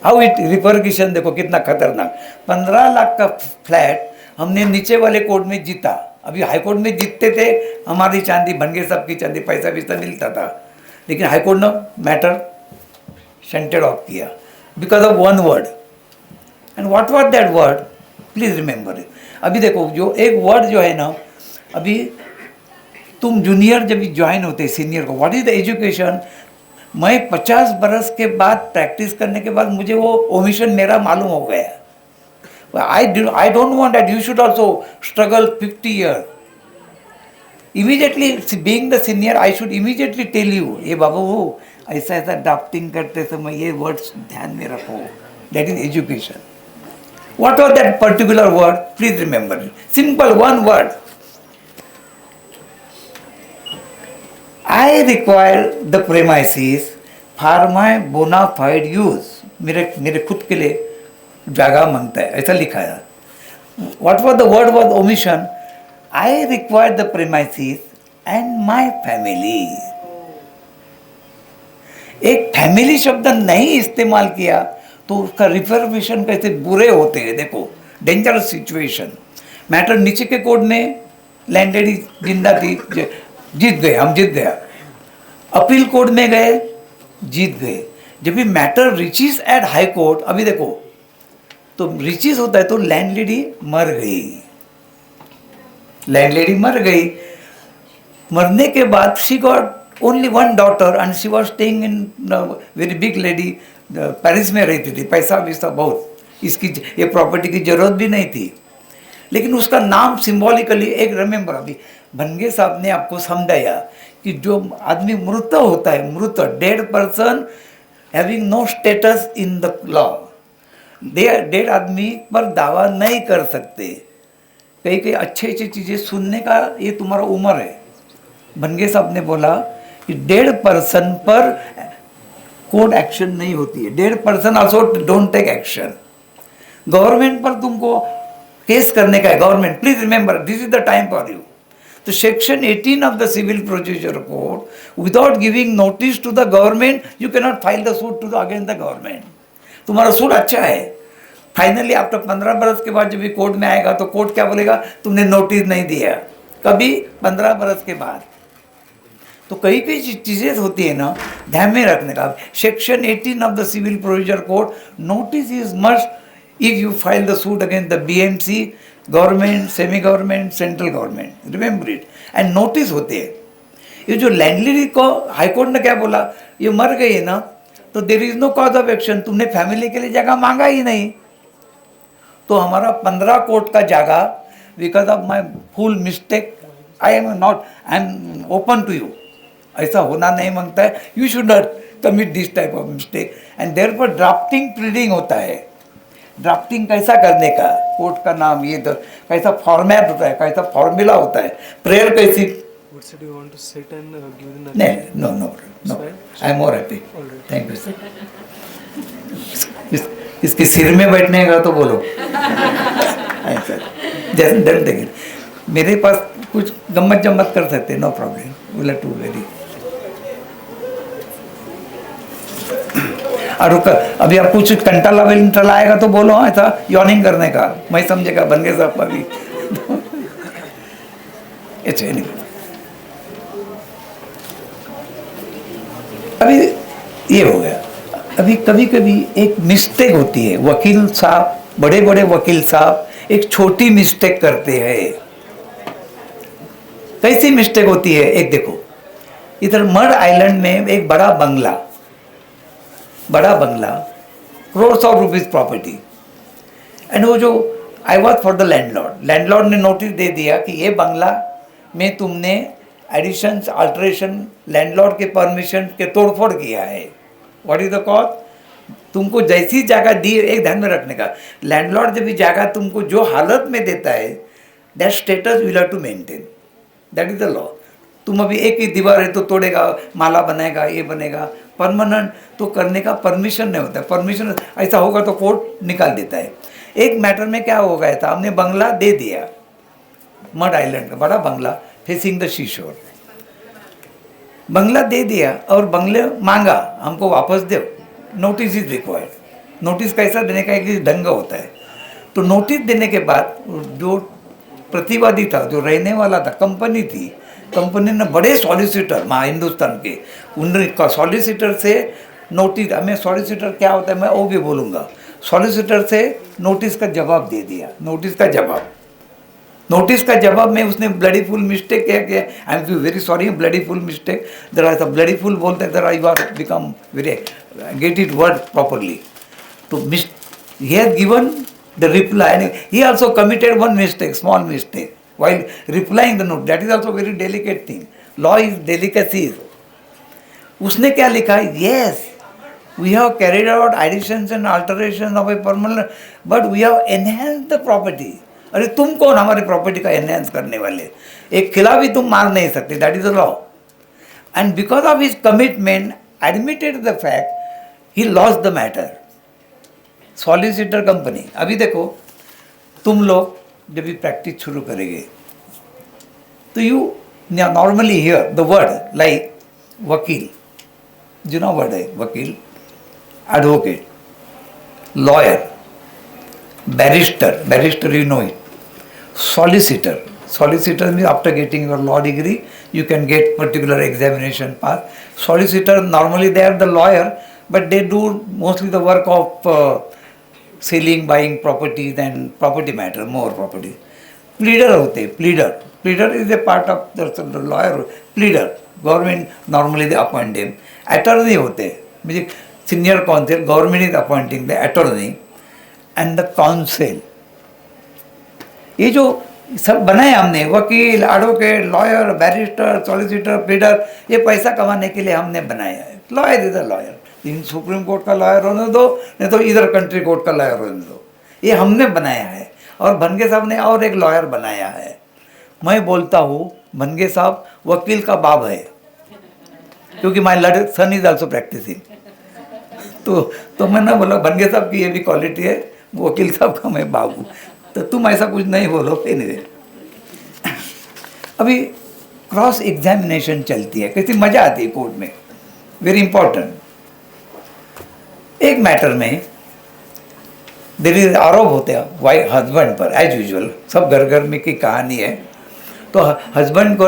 how it repercussion, देखो कितना खतरनाक। 15 लाख का फ्लैट हमने नीचे वाले कोर्ट में जीता। अभी हाई कोर्ट में जीतते थे, हमारी चांदी, भनगे साहब की चांदी, पैसा वैसा मिलता था, लेकिन हाई कोर्ट ने मैटर सेंटेड ऑफ किया। because of one word. And what was that word? Please remember it. अभी देखो जो एक वर्ड जो है ना, अभी तुम जूनियर जब ज्वाइन होते सीनियर को, व्हाट इज द एजुकेशन, मैं 50 बरस के बाद प्रैक्टिस करने के बाद मुझे वो ओमिशन मेरा मालूम हो गया. I don't want that you should also struggle 50 year. Immediately being the senior I should immediately tell you, ये बाबू ऐसा ऐसा ड्राफ्टिंग करते समय ये वर्ड्स ध्यान में रखो. That is education. What was that particular word? Please remember it. Simple one word. I require the premises for my bona fide use. मेरे खुद के लिए जगह मांगता है, ऐसा लिखा है. What was the word was omission? I require the premises and my family. एक फैमिली शब्द नहीं इस्तेमाल किया तो उसका रिफर्बिशन कैसे बुरे होते हैं. देखो डेंजरस सिचुएशन. मैटर नीचे के कोर्ट में लैंडलेडी जिंदा थी, जीत गए, हम जीत गया. अपील कोर्ट में गए, जीत गए. जब भी matter reaches at high court, अभी देखो तो रिचीज होता है तो लैंडलेडी मर गई. लैंडलेडी मर गई. मरने के बाद she got only one daughter and she was staying in very big lady. Paris में रहती थी, पैसा वैसा बहुत, इसकी ये प्रॉपर्टी की जरूरत भी नहीं थी. लेकिन उसका नाम सिंबॉलिकली एक रिमेंबर, अभी भनगे साहब ने आपको समझाया कि जो आदमी मृत होता है, मृत dead person having no status in the law, dead आदमी पर दावा नहीं कर सकते. कई कई अच्छी अच्छी चीज़ें सुनने का ये तुम्हारा उम्र है. भनगे साहब ने बोला कि डेड पर्सन पर कोर्ट एक्शन नहीं होती है. Dead person also don't take action. Government पर तुमको केस करने का है. Government, please remember this is the time for you. तो section 18 of the civil procedure code, without giving notice to the government you can not file the suit to the against the government. तुम्हारा suit अच्छा है, finally after 15 बरस के बाद जब भी court में आएगा तो कोर्ट क्या बोलेगा, तुमने नोटिस नहीं दिया. कभी 15 बरस के बाद. तो कई कई चीज़ें होती है ना, ध्यान में रखने का. Section 18 of the civil procedure code, notice is must if you file the suit against the BMC, government, semi government, central government. Remember it. And notice होते हैं. ये जो लैंडलेडी को हाईकोर्ट ने क्या बोला, ये मर गई है ना, तो there is no cause of action. तुमने फैमिली के लिए जगह मांगा ही नहीं. तो हमारा 15 कोर्ट का जगह, because of my full mistake, I am open to you. ऐसा होना नहीं मांगता है. You should not commit this type of mistake. And there पर ड्राफ्टिंग प्लीडिंग होता है. ड्राफ्टिंग कैसा करने का, कोर्ट का नाम, ये तो कैसा फॉर्मेट होता है, कैसा फॉर्मूला होता है, प्रेयर कैसी. नहीं, no no no, I am more happy. Thank you sir. इसके सिर में बैठने का तो बोलो. सर मेरे पास कुछ गम्मत जम्मत कर सकते, no problem. Will to very. और अभी आप कुछ कंटा लेवल आएगा तो बोलो, हाँ ऐसा यॉर्निंग करने का, मैं समझेगा बनगे साहब अभी. अभी ये हो गया. अभी कभी कभी एक मिस्टेक होती है. वकील साहब, बड़े बड़े वकील साहब एक छोटी मिस्टेक करते हैं. कैसी मिस्टेक होती है, एक देखो, इधर मड आइलैंड में एक बड़ा बंगला, crores of rupees property. And वो जो I was for the landlord ने नोटिस दे दिया कि ये बंगला में तुमने एडिशन, अल्ट्रेशन, लैंडलॉर्ड के परमिशन के तोड़फोड़ किया है. What is the cause? तुमको जैसी जगह दी, एक ध्यान में रखने का, लैंडलॉर्ड जब भी जगह तुमको जो हालत में देता है, that status will have to maintain. That is the law. तुम अभी एक ही दीवार है तो तोड़ेगा, माला बनाएगा, ये बनेगा, परमानेंट तो करने का परमिशन नहीं होता. परमिशन ऐसा होगा तो कोर्ट निकाल देता है. एक मैटर में क्या हो गया था, हमने बंगला दे दिया, मड आइलैंड का बड़ा बंगला फेसिंग द सी शोर. बंगला दे दिया और बंगले मांगा हमको वापस दो. Notice is required. नोटिस कैसा देने का एक ढंग होता है. तो नोटिस देने के बाद जो प्रतिवादी था, जो रहने वाला था, कंपनी थी, कंपनी ने बड़े सॉलिसिटर, हिंदुस्तान के, उनका सॉलिसिटर से नोटिस, मैं सॉलिसिटर क्या होता है मैं वो भी बोलूँगा। सॉलिसिटर से नोटिस का जवाब दे दिया, नोटिस का जवाब में उसने ब्लडी फुल मिस्टेक किया, I am very sorry, bloody full mistake, जरा सा ब्लडी फुल बोलते हैं, जरा you are become very get it word properly. तो he has given the reply and he also committed one mistake, small mistake, while replying the note. That is also very delicate thing. Law is delicacy. उसने क्या लिखा? Yes, we have carried out additions and alterations of a permanent, but we have enhanced the property. अरे तुम कौन हमारी property का enhance करने वाले? एक खिला भी तुम मार नहीं सकते, that is the law. And because of his commitment admitted the fact, he lost the matter. Solicitor company, अभी देखो तुम लोग जब भी प्रैक्टिस शुरू करेंगे तो you normally here the word like वकील, जो ना वर्ड है वकील, advocate, lawyer, barrister you know it, solicitor means after getting your law degree you can get particular examination pass. Solicitor normally they are the lawyer, but they do mostly the work of selling, buying properties and property matter, more property. Pleader होते, pleader is a part of the lawyer. Pleader government normally they appoint them. Attorney होते, मुझे senior counsel, government is appointing the attorney and the counsel. ये जो सब बनाए हमने, वकील, advocate, lawyer, barrister, solicitor, pleader, ये पैसा कमाने के लिए हमने बनाया है। Lawyer is a lawyer, in supreme court का लॉयर होने दो, नहीं तो इधर कंट्री कोर्ट का लॉयर होने दो, ये हमने बनाया है। और भनगे साहब ने और एक लॉयर बनाया है। मैं बोलता हूँ भनगे साहब वकील का बाप है, क्योंकि my son is also practising. तो मैंने बोला भनगे साहब की ये भी क्वालिटी है, वकील साहब का मैं बाप हूँ, तो तुम ऐसा कुछ नहीं बोलो। एनीवे, अभी क्रॉस एग्जामिनेशन चलती है, कैसी मजा आती है कोर्ट में, वेरी इंपॉर्टेंट। एक मैटर में देर इज आरोप होते हैं वाइफ हस्बैंड पर, एज यूजुअल सब घर में की कहानी है। तो हस्बैंड को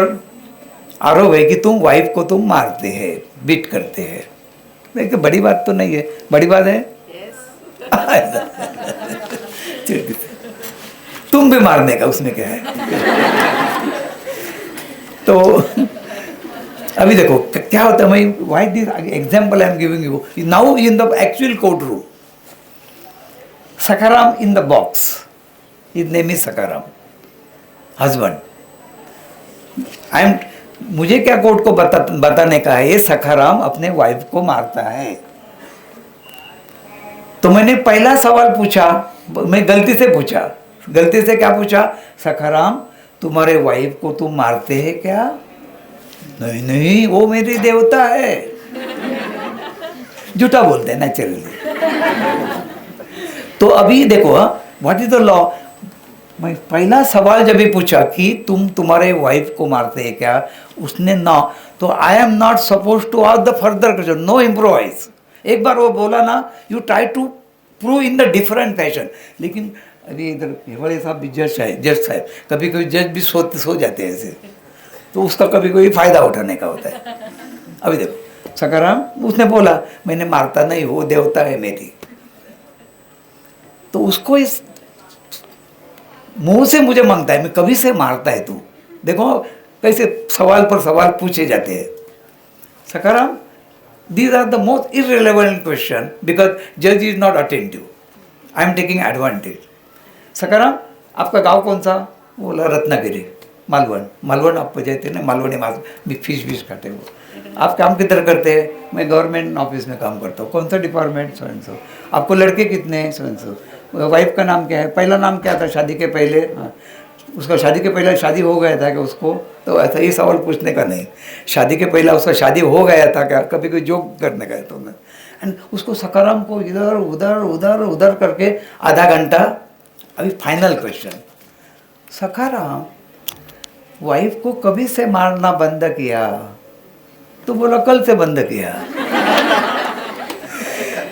आरोप है कि तुम वाइफ को तुम मारते हैं, बीट करते हैं। देखिए बड़ी बात तो नहीं है, बड़ी बात है तुम भी मारने का, उसमें क्या है। तो अभी देखो क्या होता है, मैं why this example I am giving you now in the actual court room. Sakharam in the box, his name is Sakharam, husband. I am, मुझे क्या कोर्ट को बताने का है, ये सखाराम अपने वाइफ को मारता है। तो मैंने पहला सवाल पूछा, मैं गलती से पूछा, गलती से क्या पूछा, सखाराम तुम्हारे वाइफ को तुम मारते हैं क्या? नहीं नहीं, वो मेरी देवता है। झूठा बोलते हैं नेचुरली। तो अभी देखो व्हाट इज द लॉ। मैं पहला सवाल जब भी पूछा कि तुम तुम्हारे वाइफ को मारते हैं क्या, उसने ना, तो I am not suppose to ask the further question, no improvise. एक बार वो बोला ना, you try to prove in the different fashion. लेकिन अभी इधर बड़े साहब भी जज साहब, कभी कभी जज भी सो जाते हैं ऐसे, तो उसका कभी कोई फायदा उठाने का होता है। अभी देखो सखाराम, उसने बोला मैंने मारता नहीं, वो देवता है मेरी। तो उसको इस मुंह से मुझे मांगता है, मैं कभी से मारता है तू। देखो कैसे सवाल पर सवाल पूछे जाते हैं। Sakharam, these are the most irrelevant question because judge is not attentive. I am taking advantage. Sakharam, आपका गांव कौन सा? बोला रत्नागिरी, मालवण आप जाते ना, मालवणी मास फिश खाते हो। आप काम किधर करते हैं? मैं गवर्नमेंट ऑफिस में काम करता हूँ। कौन सा डिपार्टमेंट? सो एंड सो। आपको लड़के कितने हैं? सो एंड सो। वाइफ का नाम क्या है? पहला नाम क्या था शादी के पहले? हाँ, उसका शादी के पहले शादी हो गया था क्या उसको? तो ऐसा ही सवाल पूछने का नहीं, शादी के पहले उसका शादी हो गया था क्या? कभी कोई जोक करने का है तो मैं। एंड उसको सखाराम को इधर उधर उधर उधर करके आधा घंटा। अभी फाइनल क्वेश्चन, सखाराम वाइफ को कभी से मारना बंद किया? तो बोला कल से बंद किया।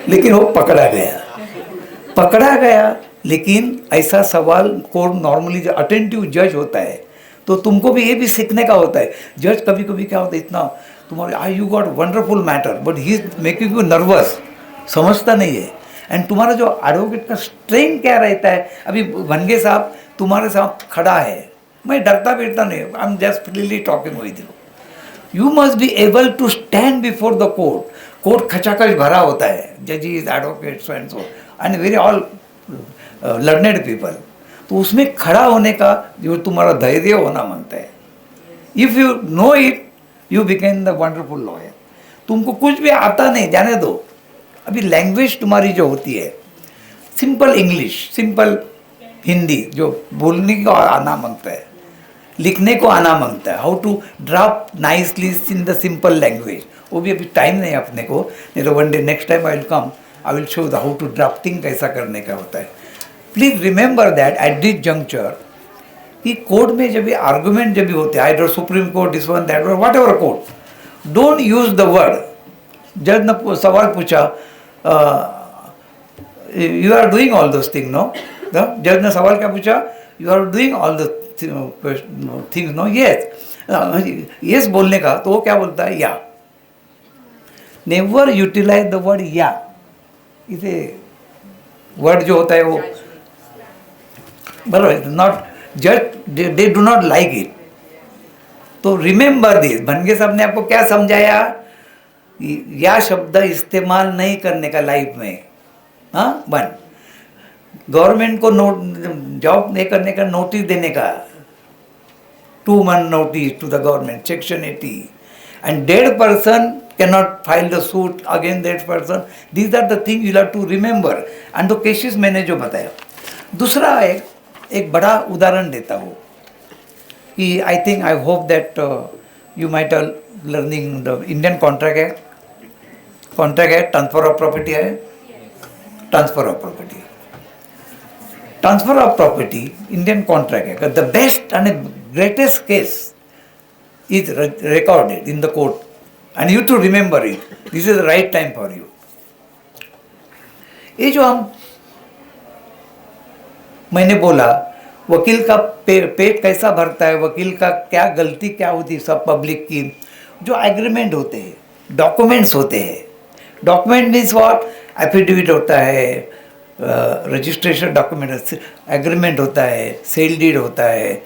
लेकिन वो पकड़ा गया। लेकिन ऐसा सवाल कोर्ट नॉर्मली जो अटेंटिव जज होता है, तो तुमको भी ये भी सीखने का होता है। जज कभी कभी क्या होता है, इतना तुम्हारे you got wonderful matter, but he is making you nervous, समझता नहीं है। एंड तुम्हारा जो एडवोकेट का स्ट्रेंथ क्या रहता है, अभी भनगे साहब तुम्हारे साथ खड़ा है, मैं डरता बैठता नहीं, I am just freely talking with you. You must be able to stand before the court. Court खचाखच भरा होता है, जजेस, advocates and so and very all learned people. तो उसमें खड़ा होने का जो तुम्हारा धैर्य होना मांगता है। If you know it you became the wonderful lawyer. तुमको कुछ भी आता नहीं, जाने दो। अभी लैंग्वेज तुम्हारी जो होती है, सिंपल इंग्लिश, सिंपल हिंदी, जो बोलने को आना मांगता है, लिखने को आना मांगता है, how to draft nicely in the simple language, वो भी अभी टाइम नहीं है अपने को, नहीं तो one day next time I will come, I will show the how to drafting कैसा करने का होता है। Please remember that at this juncture कि कोर्ट में जब भी आर्गुमेंट जब भी होते हैं, either supreme court, this one that one, whatever court, don't use the word. जज ने सवाल पूछा, you are doing all those thing no, जज ने सवाल क्या पूछा, you are doing all the things no, yes, yes बोलने का, तो वो क्या बोलता है, या। नेवर यूटिलाइज द वर्ड या। इसे वर्ड जो होता है वो बराबर, not just they do not like it. तो रिमेंबर दिस, भनगे साहब ने आपको क्या समझाया, या शब्द इस्तेमाल नहीं करने का लाइफ में। हाँ, वन, गवर्नमेंट को जॉब नहीं करने का नोटिस देने का, 2 month notice to the government, section 80, and dead person cannot file the suit against that person. These are the things you have to remember. And the cases मैंने जो बताया। दूसरा एक बड़ा उदाहरण देता हूँ कि I think I hope that you might are learning the Indian contract है, ट्रांसफर ऑफ प्रॉपर्टी है, transfer of property, transfer of property Indian contract है। The best and greatest case is recorded in the court and you to remember it. This is the right time for you. ये जो मैंने बोला, वकील का पेट कैसा भरता है, वकील का क्या गलती क्या होती है, सब पब्लिक की जो एग्रीमेंट होते हैं, डॉक्यूमेंट्स होते हैं। डॉक्यूमेंट मीन्स व्हाट, एफिडेविट होता है, रजिस्ट्रेशन डॉक्यूमेंट, एग्रीमेंट होता है, सेल डीड होता है,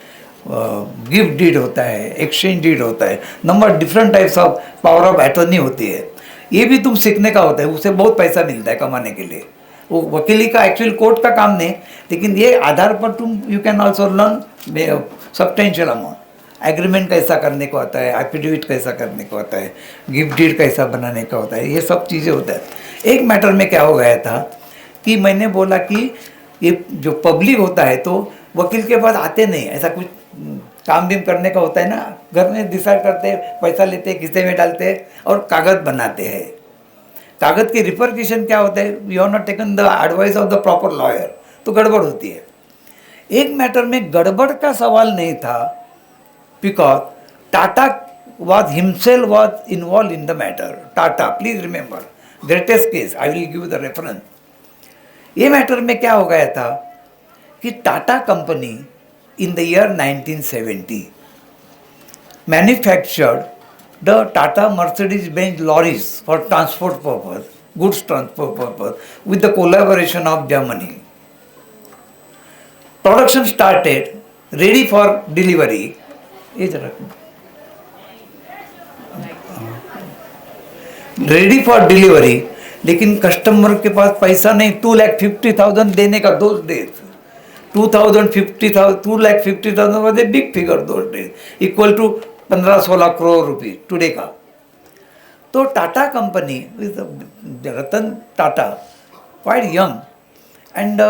गिफ्ट डीड होता है, एक्सचेंज डीड होता है, number different types of power of attorney होती है। ये भी तुम सीखने का होता है, उससे बहुत पैसा मिलता है कमाने के लिए। वो वकीली का एक्चुअल कोर्ट का काम नहीं, लेकिन ये आधार पर तुम you can also learn substantial amount. Agreement कैसा करने को आता है, एफिडेविट कैसा करने को आता है, गिफ्ट डीड कैसा बनाने का होता है, ये सब चीज़ें होता है। एक मैटर में क्या हो गया था कि मैंने बोला कि ये जो पब्लिक होता है तो वकील के पास आते नहीं, ऐसा कुछ काम भी करने का होता है ना, घर में डिसाइड करते हैं, पैसा लेते हैं, किस्से में डालते हैं और कागज़ बनाते हैं। कागज़ के रिपरकेशन क्या होता है, you have not taken the advice of the proper lawyer, तो गड़बड़ होती है। एक मैटर में गड़बड़ का सवाल नहीं था, because Tata was involved in the matter. Tata, please remember, greatest case, I will give the reference. ये मैटर में क्या हो गया था कि Tata company in the year 1970 manufactured the Tata Mercedes-Benz lorries for transport purpose, goods transport purpose, with the collaboration of Germany. Production started, ready for delivery. Ready for delivery, लेकिन customer के पास पैसा नहीं, 2,50,000 देने का those days. 2,50,000 was a big figure those days, equal to 15-16 crore rupees today का। तो Tata company Ratan Tata, quite young, and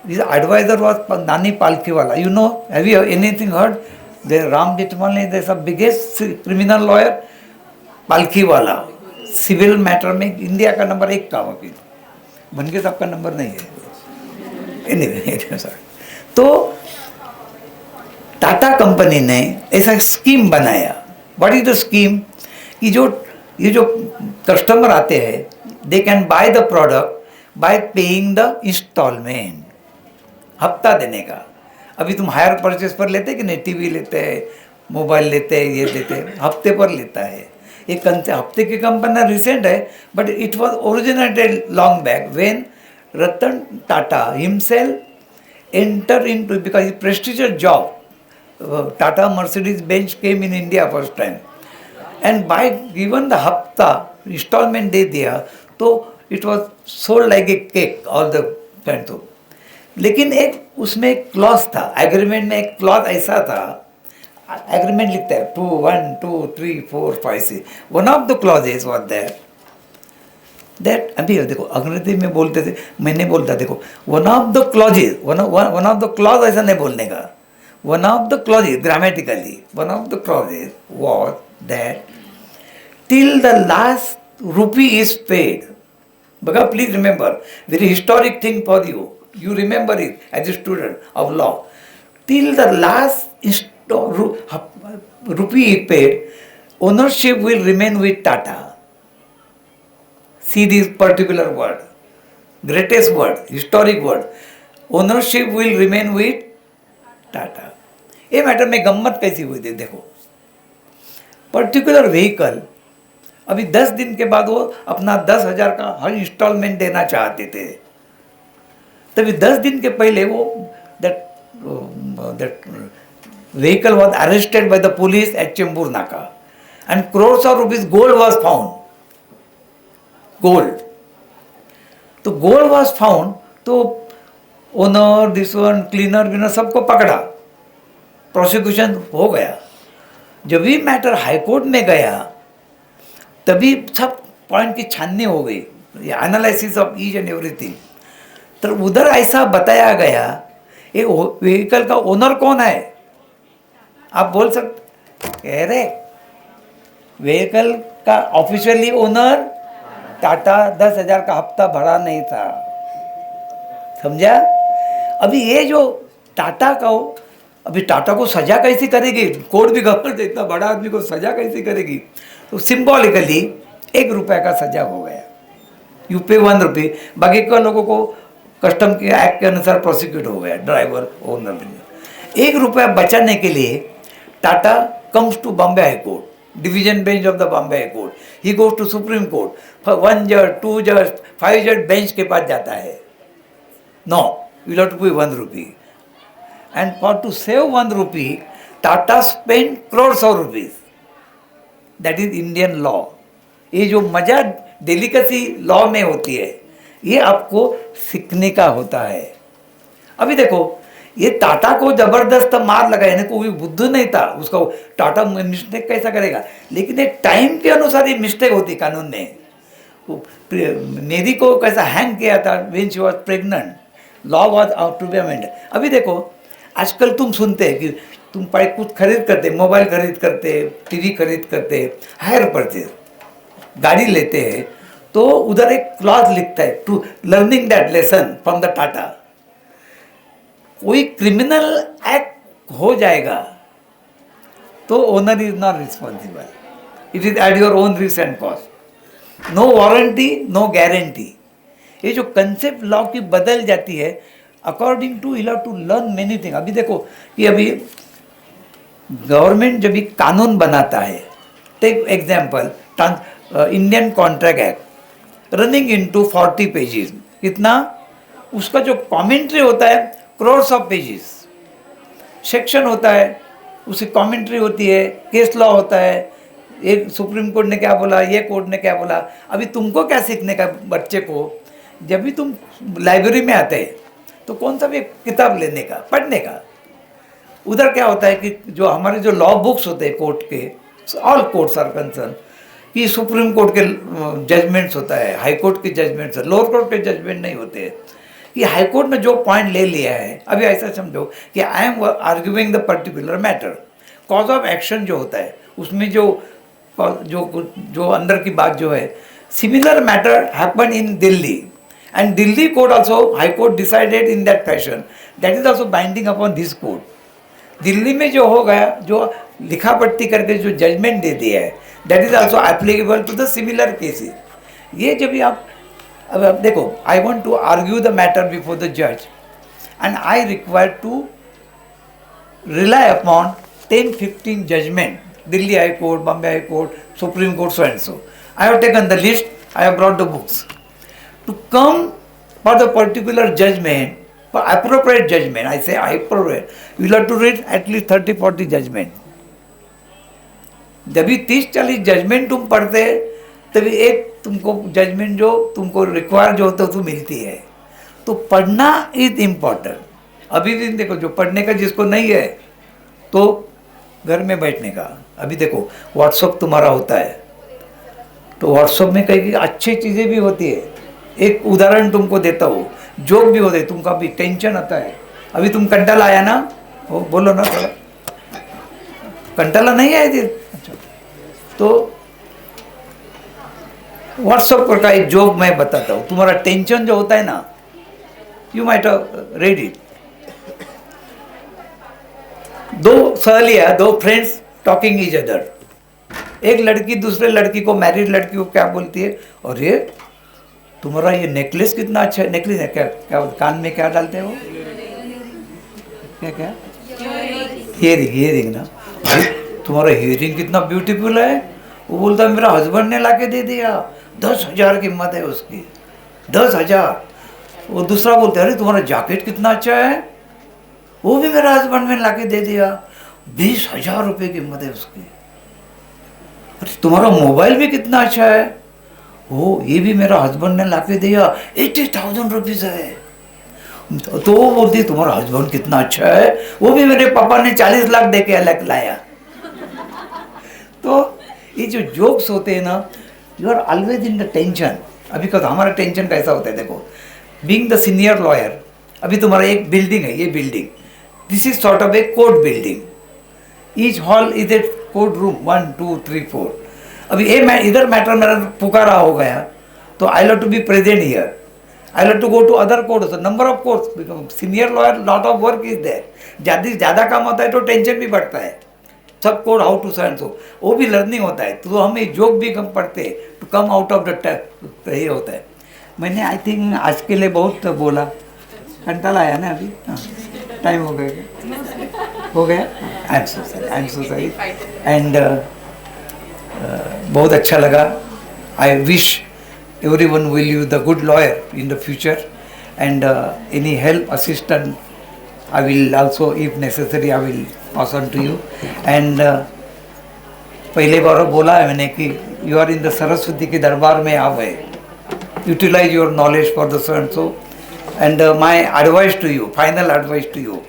his advisor was Nani Palkhiwala. You know, have you anything heard? The Ram Jethmalani is the biggest criminal lawyer, Palkhivala, civil matter में India का number 1 का वकील, भनगे साहब का number नहीं है। तो टाटा कंपनी ने ऐसा स्कीम बनाया। व्हाट इज द स्कीम, कि ये जो कस्टमर आते हैं, they can buy the product by paying the instalment, हफ्ता देने का। अभी तुम हायर परचेस पर लेते कि नहीं, टीवी लेते हैं, मोबाइल लेते हैं, ये लेते हैं, हफ्ते पर लेता है। एक हफ्ते की कंपनी रिसेंट है, but it was originated long back when Ratan Tata himself enter into because prestigious job Tata Mercedes Benz came in India first time, and by given the hafta installment दे दिया तो it was sold like a cake all the time तो। लेकिन एक उसमें एक clause था, agreement में एक क्लॉज ऐसा था, एग्रीमेंट लिखता है 2 1 2 3 4 5 6, one of the clauses was that अभी देखो अंग्रेजी में बोलते थे, मैंने बोलता देखो one of the clauses, one of the clause ऐसा नहीं बोलने का, one of the clauses grammatically, one of the clauses was that till the last rupee is paid. Baka, please remember, very historic thing for you. You remember it as a student of law. Till the last rupee is paid, ownership will remain with Tata. See this particular word, greatest word, historic word. Ownership will remain with Tata. ये matter में गम्मत कैसी हुई थी देखो, particular vehicle अभी 10 दिन के बाद वो अपना 10,000 का हर इंस्टॉलमेंट देना चाहते थे, तभी 10 दिन के पहले वो that vehicle was arrested by the police at Chembur नाका and crores of rupees gold was found, gold। तो गोल्ड वॉज फाउंड, तो owner this one cleaner winner सबको पकड़ा, प्रोसिक्यूशन हो गया। जब भी मैटर हाईकोर्ट में गया तभी सब पॉइंट की छाननी हो गई, analysis of each and everything. तो उधर ऐसा बताया गया ये व्हीकल का ओनर कौन है, आप बोल सकते कह रहे व्हीकल का ऑफिशियली ओनर टाटा 10,000 का हफ्ता भरा नहीं था, समझा। अभी ये जो टाटा का हो, अभी टाटा को सजा कैसी करेगी, कोर्ट भी गवर्नमेंट इतना बड़ा आदमी को सजा कैसी करेगी, तो सिंबॉलिकली 1 रुपये का सजा हो गया, यू पे 1 रुपये, बाकी के लोगों को कस्टम के एक्ट के अनुसार प्रोसिक्यूट हो गया, ड्राइवर ओनर। 1 रुपया बचाने के लिए Tata comes to Bombay high court, division bench of the Bombay high court, he goes to supreme court, 1 जज 2 जज 5 जज बेंच के पास जाता है, no you will have to pay 1 rupee, and for to save 1 rupee Tata spent crores of rupees. That is Indian law. ये जो मजा delicacy law में होती है ये आपको सीखने का होता है। अभी देखो ये टाटा को जबरदस्त मार लगाया ना, कोई बुद्धू नहीं था उसका, टाटा मिस्टेक कैसा करेगा, लेकिन ये टाइम के अनुसार ये मिस्टेक होती कानून ने। मेरी को कैसा हैंग किया था when she was pregnant, law was out to be amended. अभी देखो आजकल तुम सुनते हैं कि तुम कुछ खरीद करते, मोबाइल खरीद करते, टीवी खरीद करते, हायर परचेज गाड़ी लेते हैं, तो उधर एक क्लॉज लिखता है to learning that lesson from the Tata. कोई क्रिमिनल एक्ट हो जाएगा तो owner is not responsible, it is at your own risk and cost, no warranty no guarantee. ये जो कंसेप्ट लॉ की बदल जाती है according to, you have to learn many thing. अभी देखो कि अभी गवर्नमेंट जब भी कानून बनाता है, take example Indian contract act running into 40 pages, कितना उसका जो कमेंट्री होता है crores ऑफ पेजेस, सेक्शन होता है उसकी कमेंट्री होती है, केस लॉ होता है, एक सुप्रीम कोर्ट ने क्या बोला, ये कोर्ट ने क्या बोला। अभी तुमको क्या सीखने का बच्चे को, जब भी तुम लाइब्रेरी में आते हैं तो कौन सा भी किताब लेने का, पढ़ने का, उधर क्या होता है कि जो हमारे जो लॉ बुक्स होते हैं कोर्ट के, ऑल कोर्ट्स आर कंसर्न, कि सुप्रीम कोर्ट के जजमेंट्स होता है, हाई कोर्ट के जजमेंट्स, लोअर कोर्ट के जजमेंट नहीं होते हैं, कि हाई कोर्ट में जो पॉइंट ले लिया है। अभी ऐसा समझो कि I am arguing the particular matter, cause of action जो होता है उसमें जो जो जो अंदर की बात जो है, similar matter happen in Delhi and Delhi court also, High Court decided in that fashion, that is also binding upon this court. Delhi में जो हो गया, जो लिखा पट्टी करके जो जजमेंट दे दिया है, that is also applicable to the similar cases. ये जब भी अब देखो, I want to argue the matter before the judge and I require to rely upon 10-15 judgment, Delhi High Court, Bombay High Court, Supreme Court, so and so. I have taken the list, I have brought the books. To come for the particular judgment, for appropriate judgment, I say appropriate, you will have to read at least 30-40 judgment. जब भी 30-40 judgement तुम पढ़ते तभी एक तुमको judgement जो तुमको require जो होता है तो मिलती है. तो पढ़ना इज इम्पोर्टेंट. अभी भी देखो, जो पढ़ने का जिसको नहीं है तो घर में बैठने का. अभी देखो व्हाट्सअप तुम्हारा होता है, तो व्हाट्सअप में कई अच्छी चीज़ें भी होती है. एक उदाहरण तुमको देता हूँ, जोक भी होते, तुमका भी टेंशन आता है. अभी तुम कंटाला आया ना, वो बोलो ना थोड़ा, कंटाला नहीं आया थी. अच्छा, तो व्हाट्सअप पर का एक जोक मैं बताता हूँ. तुम्हारा टेंशन जो होता है ना, यू माइट रेड इट. दो सहेलियां, दो फ्रेंड्स टॉकिंग ईच अदर. एक लड़की दूसरे लड़की को, मैरिड लड़की को क्या बोलती है, और ये तुम्हारा ये नेकलेस कितना अच्छा है. नेकलेस है क्या, क्या कान में क्या डालते हो, क्या क्या हियरिंग ना. तुम्हारा हियरिंग कितना ब्यूटीफुल है. वो बोलता है मेरा हस्बैंड ने लाके दे दिया, 10,000 कीमत है उसकी, 10,000. वो दूसरा बोलता है अरे तुम्हारा जैकेट कितना अच्छा है, वो भी मेरा हस्बैंड ने लाके दे दिया, 20,000 रुपये कीमत है उसकी. अरे तुम्हारा मोबाइल भी कितना अच्छा है, वो ये भी मेरा हस्बैंड ने लाके दिया, 80,000 रुपीज़ है. तो वो बोलती तुम्हारा हस्बैंड कितना अच्छा है, वो भी मेरे पापा ने 40 लाख दे के अलग लाया. तो ये जो जोक्स होते हैं ना, you are always in the tension. अभी कब हमारा टेंशन कैसा होता है, देखो बीइंग द सीनियर लॉयर, अभी तुम्हारा एक बिल्डिंग है, ये building, this is sort of a court building. Each hall is a court room, 1 2 3 4. अभी ये इधर मैटर मेरा पुकारा हो गया, तो I love to be present here. I love to go to other court, number of courts. Senior lawyer, lot of work is there. ज़्यादा काम होता है तो टेंशन भी बढ़ता है. सब कोड हाउ टू सो, वो भी लर्निंग होता है. तो हमें जोक भी कम पढ़ते to come out of the ये होता है. मैंने आई थिंक आज के लिए बहुत बोला, कंटाला आया ना अभी. हाँ, टाइम हो गया, हो गया. I am so sorry. And बहुत अच्छा लगा. I wish everyone will use the good lawyer in the future, and any help, assistance, I will also, if necessary, I will pass on to you. And पहले बार बोला है मैंने कि you are in the Saraswati के दरबार में आप है. Utilize your knowledge for the so and so. And my advice to you, final advice to you,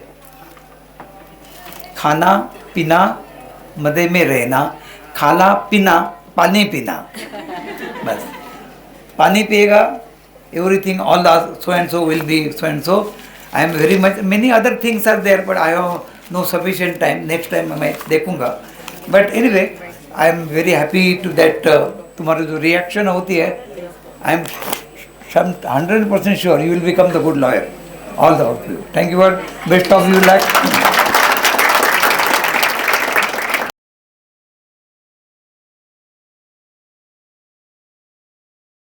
खाना पीना मदे में रहना, खाना पीना, पानी पीना, बस. पानी पिएगा, everything, all the so and so will be so and so. I am very much, many other things are there, but I have no sufficient time. Next time मैं देखूंगा. But anyway, I am very happy to that. तुम्हारी जो reaction होती है, I am 100% sure you will become the good lawyer. All the best. Thank you, best of you luck.